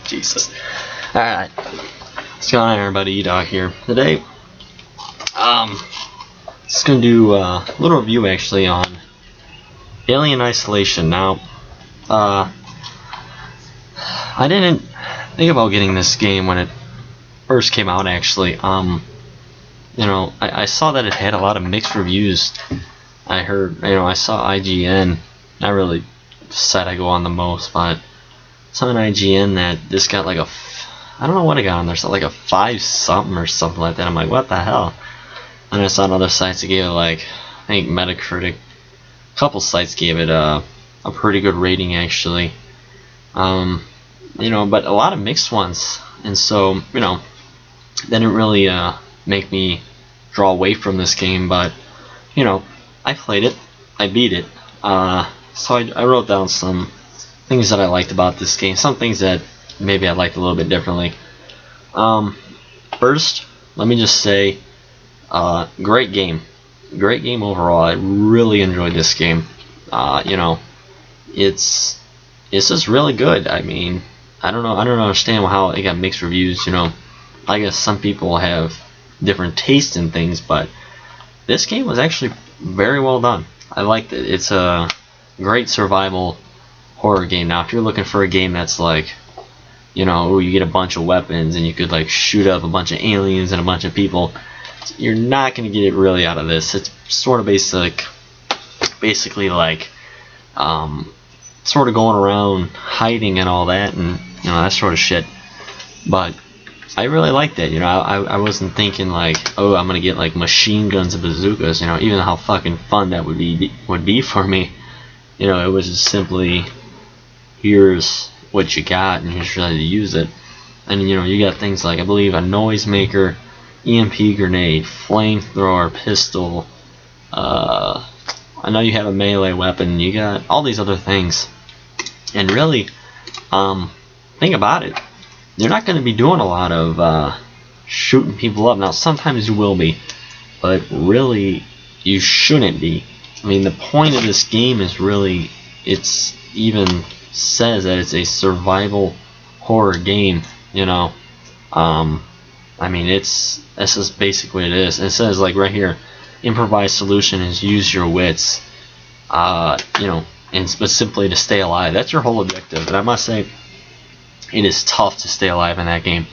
Jesus. Alright. What's going on, everybody? E-Dog here. Today, just gonna do a little review actually on Alien Isolation. Now, I didn't think about getting this game when it first came out actually. I saw that it had a lot of mixed reviews. I heard, I saw IGN, not really the site I go on the most, but saw on IGN that this got like I don't know what it got on there, so like a 5 something or something like that. I'm like, what the hell? And I saw on other sites that gave it like, I think Metacritic, a couple sites gave it a pretty good rating actually. But a lot of mixed ones, and so that didn't really make me draw away from this game. But I played it, I beat it, so I wrote down some things that I liked about this game, some things that maybe I liked a little bit differently. First, let me just say, great game overall. I really enjoyed this game. It's just really good. I mean, I don't understand how it got mixed reviews. I guess some people have different tastes in things, but this game was actually very well done. I liked it. It's a great survival horror game. Now, if you're looking for a game that's like, you get a bunch of weapons and you could like shoot up a bunch of aliens and a bunch of people, you're not going to get it really out of this. It's sort of basically like sort of going around hiding and all that, and that sort of shit. But I really liked it. I wasn't thinking like, oh, I'm gonna get like machine guns and bazookas. Even how fucking fun that would be for me. It was just simply, here's what you got and here's how to use it. And you got things like, I believe, a noisemaker, EMP grenade, flamethrower, pistol. I know you have a melee weapon. You got all these other things. And really, think about it. You're not going to be doing a lot of shooting people up. Now, sometimes you will be, but really, you shouldn't be. I mean, the point of this game is really, it's even says that it's a survival horror game. I mean, this is basically what it is. It says like right here, improvised solution is use your wits. And simply to stay alive. That's your whole objective. And I must say, it is tough to stay alive in that game,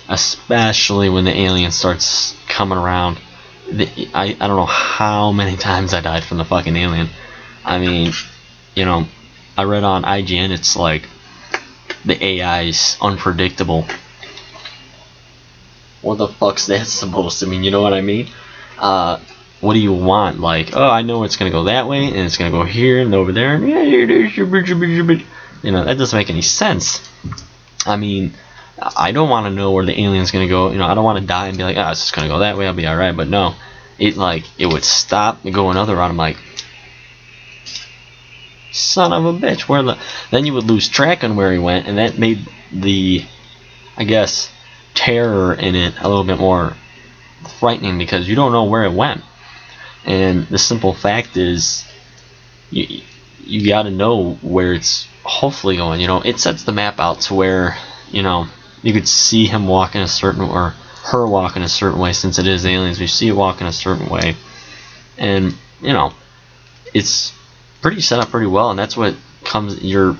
especially when the alien starts coming around. I don't know how many times I died from the fucking alien. I mean, I read on IGN, it's like the AI's unpredictable. What the fuck's that supposed to mean? You know what I mean? What do you want? Like, oh, I know it's gonna go that way, and it's gonna go here and over there, and that doesn't make any sense. I mean, I don't want to know where the alien's gonna go. I don't want to die and be like, it's just gonna go that way, I'll be alright. But no, it would stop and go another route. I'm like, son of a bitch, then you would lose track on where he went, and that made the, I guess, terror in it a little bit more frightening, because you don't know where it went. And the simple fact is, you got to know where it's hopefully going. It sets the map out to where you could see him walking a certain, or her walking a certain way. Since it is aliens, we see it walking a certain way, and it's pretty set up pretty well. And that's what comes. If you're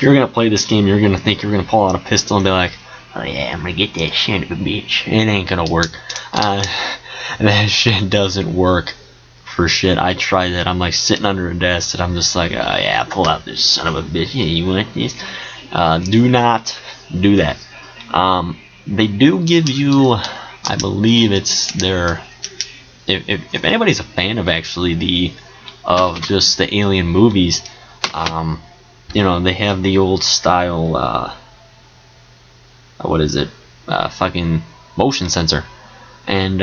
gonna play this game, you're gonna think you're gonna pull out a pistol and be like, oh yeah, I'm gonna get that shit of a bitch. It ain't gonna work. That shit doesn't work for shit. I tried that. I'm like sitting under a desk and I'm just like, oh yeah, pull out this son of a bitch. Yeah, you want this? Do not do that. They do give you, I believe it's their, if anybody's a fan of actually just the Alien movies, they have the old style, what is it? Fucking motion sensor. And,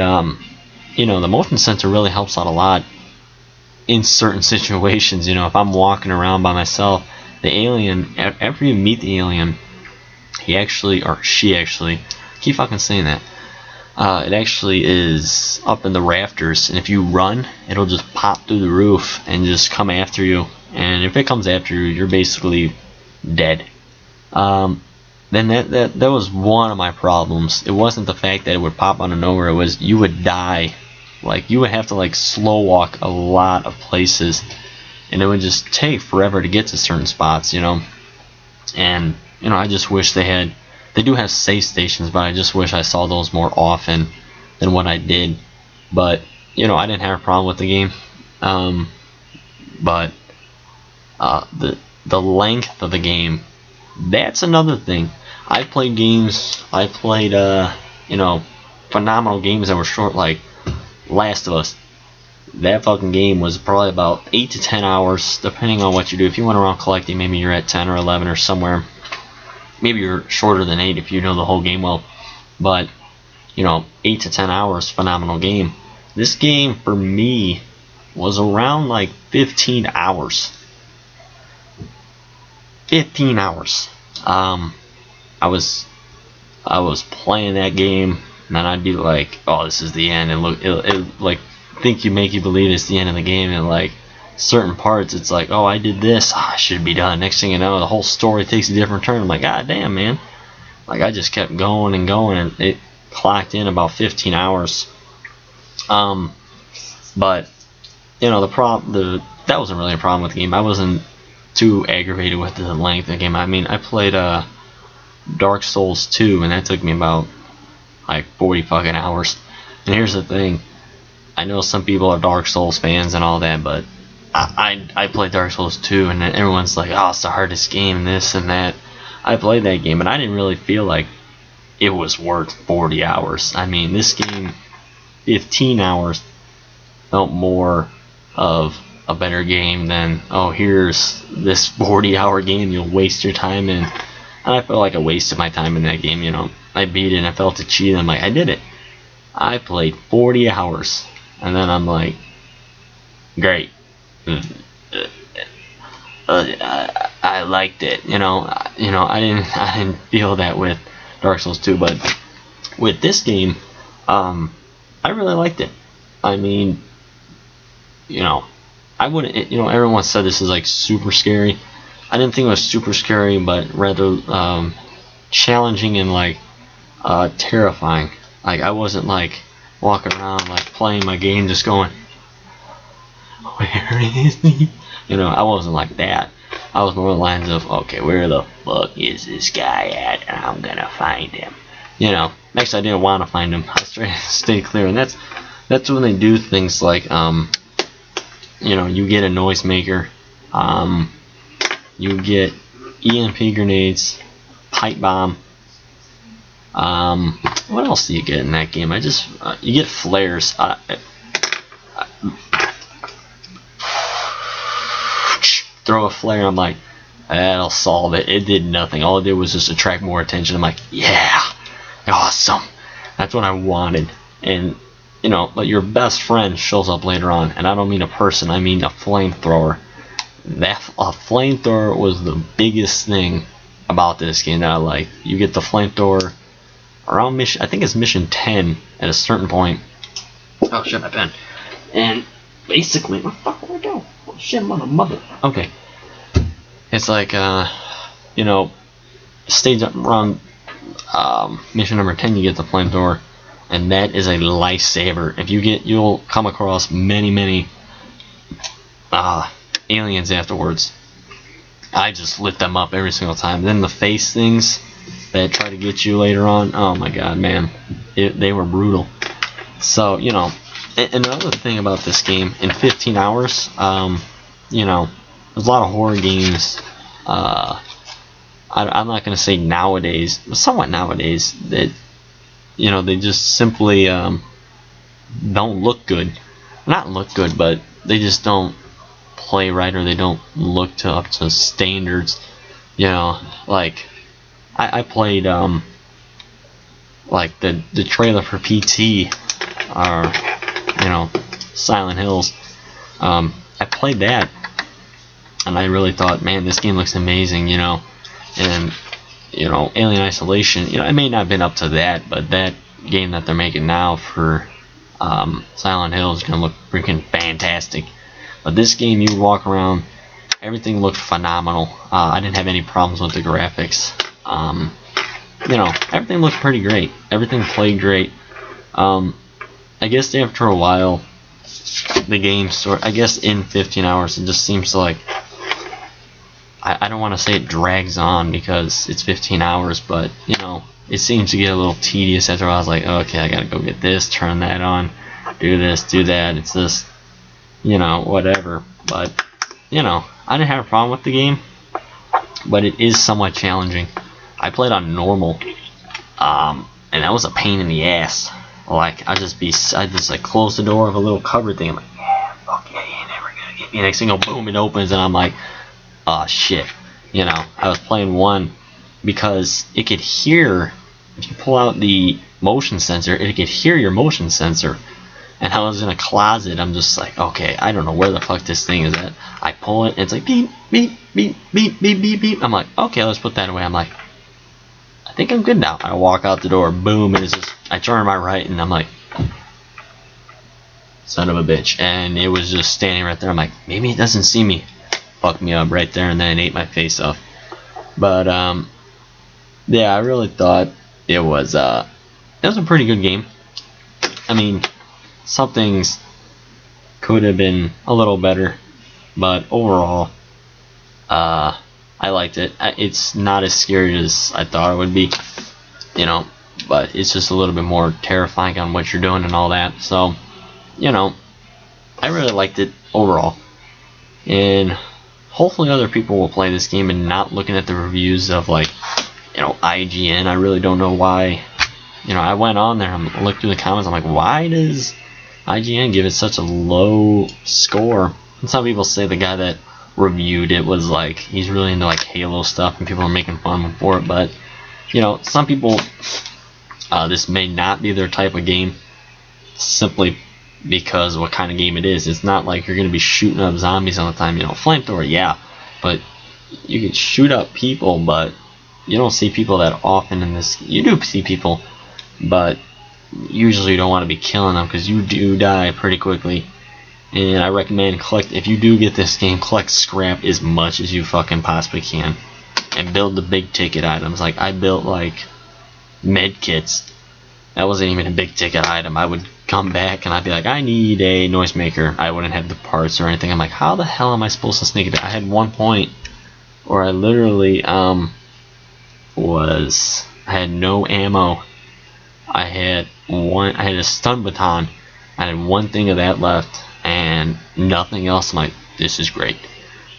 the motion sensor really helps out a lot in certain situations. If I'm walking around by myself, the alien, after you meet the alien, he actually, or she actually, keep fucking saying that, It actually is up in the rafters, and if you run, it'll just pop through the roof and just come after you. And if it comes after you, you're basically dead. Then that was one of my problems. It wasn't the fact that it would pop out of nowhere. It was you would die. Like, you would have to like slow walk a lot of places, and it would just take forever to get to certain spots, you know. And I just wish they do have safe stations, but I just wish I saw those more often than what I did. But I didn't have a problem with the game. But the length of the game, that's another thing. I played phenomenal games that were short, like Last of Us. That fucking game was probably about 8 to 10 hours, depending on what you do. If you went around collecting, maybe you're at 10 or 11 or somewhere. Maybe you're shorter than 8 if you know the whole game well. But 8 to 10 hours, phenomenal game. This game for me was around like 15 hours. 15 hours. I was playing that game, and then I'd be like, "Oh, this is the end," and look, it like make you believe it's the end of the game, and like certain parts, it's like, "Oh, I did this, I should be done." Next thing you know, the whole story takes a different turn. I'm like, "God damn, man!" Like, I just kept going and going, and it clocked in about 15 hours. But that wasn't really a problem with the game. I wasn't too aggravated with the length of the game. I mean, I played Dark Souls 2, and that took me about like 40 fucking hours. And here's the thing, I know some people are Dark Souls fans and all that, but I played Dark Souls 2, and then everyone's like, "Oh, it's the hardest game," and this and that. I played that game, and I didn't really feel like it was worth 40 hours. I mean, this game, 15 hours, felt more of a better game than, "Oh, here's this 40-hour game you'll waste your time in." And I felt like I wasted my time in that game. I beat it, and I felt cheated. I'm like, I did it. I played 40 hours, and then I'm like, great. I liked it. I didn't feel that with Dark Souls 2, but with this game, I really liked it. I mean, I wouldn't. Everyone said this is like super scary. I didn't think it was super scary, but rather challenging and like terrifying. Like, I wasn't like walking around like playing my game just going, "Where is he?" I wasn't like that. I was more along the lines of, "Okay, where the fuck is this guy at? And I'm gonna find him." Actually, I didn't want to find him. I stayed clear, and that's when they do things like you get a noisemaker, you get EMP grenades, pipe bomb. What else do you get in that game? You get flares. Throw a flare. I'm like, that'll solve it. It did nothing. All it did was just attract more attention. I'm like, yeah, awesome. That's what I wanted. And but your best friend shows up later on, and I don't mean a person. I mean a flamethrower. A flamethrower was the biggest thing about this game that I like. You get the flamethrower around mission. I think it's mission 10 at a certain point. Oh shit, my pen. And basically, where the fuck did I go? Oh shit, mother. Okay. It's like stage around mission number 10, you get the flamethrower, and that is a lifesaver. You'll come across many aliens afterwards. I just lit them up every single time. Then the face things that try to get you later on, oh my god, man, they were brutal. So another thing about this game, in 15 hours, there's a lot of horror games. I'm not going to say nowadays, but somewhat nowadays, that they just simply don't look good. Not look good, but they just don't play right, or they don't look up to standards. Like I played like the trailer for PT, or Silent Hills. I played that, and I really thought, man, this game looks amazing. And Alien Isolation, it may not have been up to that, but that game that they're making now for Silent Hill is gonna look freaking fantastic. But this game, you walk around, everything looked phenomenal. I didn't have any problems with the graphics. Everything looked pretty great. Everything played great. I guess after a while, the game I guess in 15 hours, it just seems to like, I don't want to say it drags on because it's 15 hours, but it seems to get a little tedious after a while. I was like, okay, I gotta go get this, turn that on, do this, do that. It's just, whatever. But, I didn't have a problem with the game, but it is somewhat challenging. I played on normal, and that was a pain in the ass. Like, I just like close the door of a little cupboard thing. I'm like, yeah, fuck yeah, you ain't never gonna get me. Next thing, boom, it opens, and I'm like, oh shit. I was playing one because it could hear, if you pull out the motion sensor, it could hear your motion sensor. And I was in a closet. I'm just like, okay, I don't know where the fuck this thing is at. I pull it, and it's like beep, beep, beep, beep, beep, beep, beep. I'm like, okay, let's put that away. I'm like, I think I'm good now. I walk out the door, boom, and it's just, I turn to my right, and I'm like, son of a bitch. And it was just standing right there. I'm like, maybe it doesn't see me. Fucked me up right there, and then it ate my face off. But yeah, I really thought it was a pretty good game. I mean, some things could have been a little better, but overall, I liked it. It's not as scary as I thought it would be, but it's just a little bit more terrifying on what you're doing and all that. So, I really liked it overall, and hopefully other people will play this game and not looking at the reviews of like, IGN. I really don't know why. I went on there and looked through the comments. I'm like, why does IGN give it such a low score? And some people say the guy that reviewed it was like, he's really into like Halo stuff and people are making fun of him for it. But some people, this may not be their type of game simply because of what kind of game it is. It's not like you're going to be shooting up zombies all the time. Flamethrower, yeah, but you can shoot up people, but you don't see people that often in this. You do see people, but usually you don't want to be killing them because you do die pretty quickly. And I recommend if you do get this game, collect scrap as much as you fucking possibly can, and build the big ticket items. Like, I built like med kits. That wasn't even a big ticket item. I would come back and I'd be like, I need a noisemaker. I wouldn't have the parts or anything. I'm like, how the hell am I supposed to sneak it? I had one point where I literally I had no ammo. I had a stun baton. I had one thing of that left and nothing else. I'm like, this is great.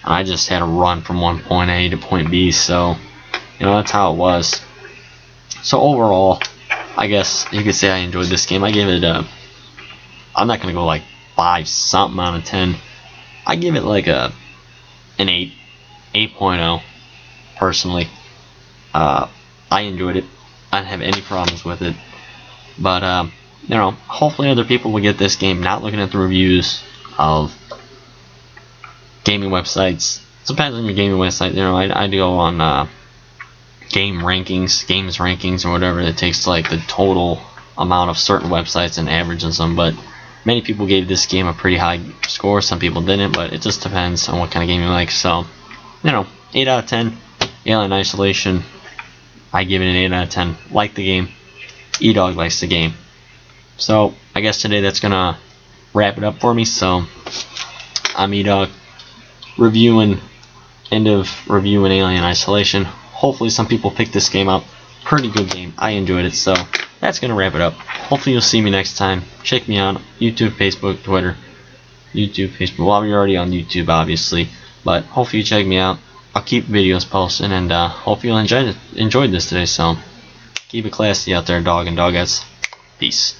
And I just had to run from one point A to point B. So that's how it was. So overall, I guess you could say I enjoyed this game. I gave it I'm not gonna go like 5 something out of 10. I give it like an 8.0 personally. I enjoyed it. I didn't have any problems with it. But hopefully other people will get this game, not looking at the reviews of gaming websites. It depends on your gaming website. I go on games rankings or whatever. It takes like the total amount of certain websites and averages them. But many people gave this game a pretty high score. Some people didn't, but it just depends on what kind of game you like. So 8 out of 10. Alien Isolation, I give it an 8 out of 10. Like the game. E-Dog likes the game. So I guess today that's gonna wrap it up for me. So I'm E-Dog, end of reviewing Alien Isolation. Hopefully some people pick this game up. Pretty good game. I enjoyed it. So that's gonna wrap it up. Hopefully you'll see me next time. Check me out YouTube, Facebook, Twitter. YouTube, Facebook. Well, you're already on YouTube, obviously, but hopefully you check me out. I'll keep videos posting, and hope you'll enjoyed this today. So keep it classy out there, dog and dogettes. Peace.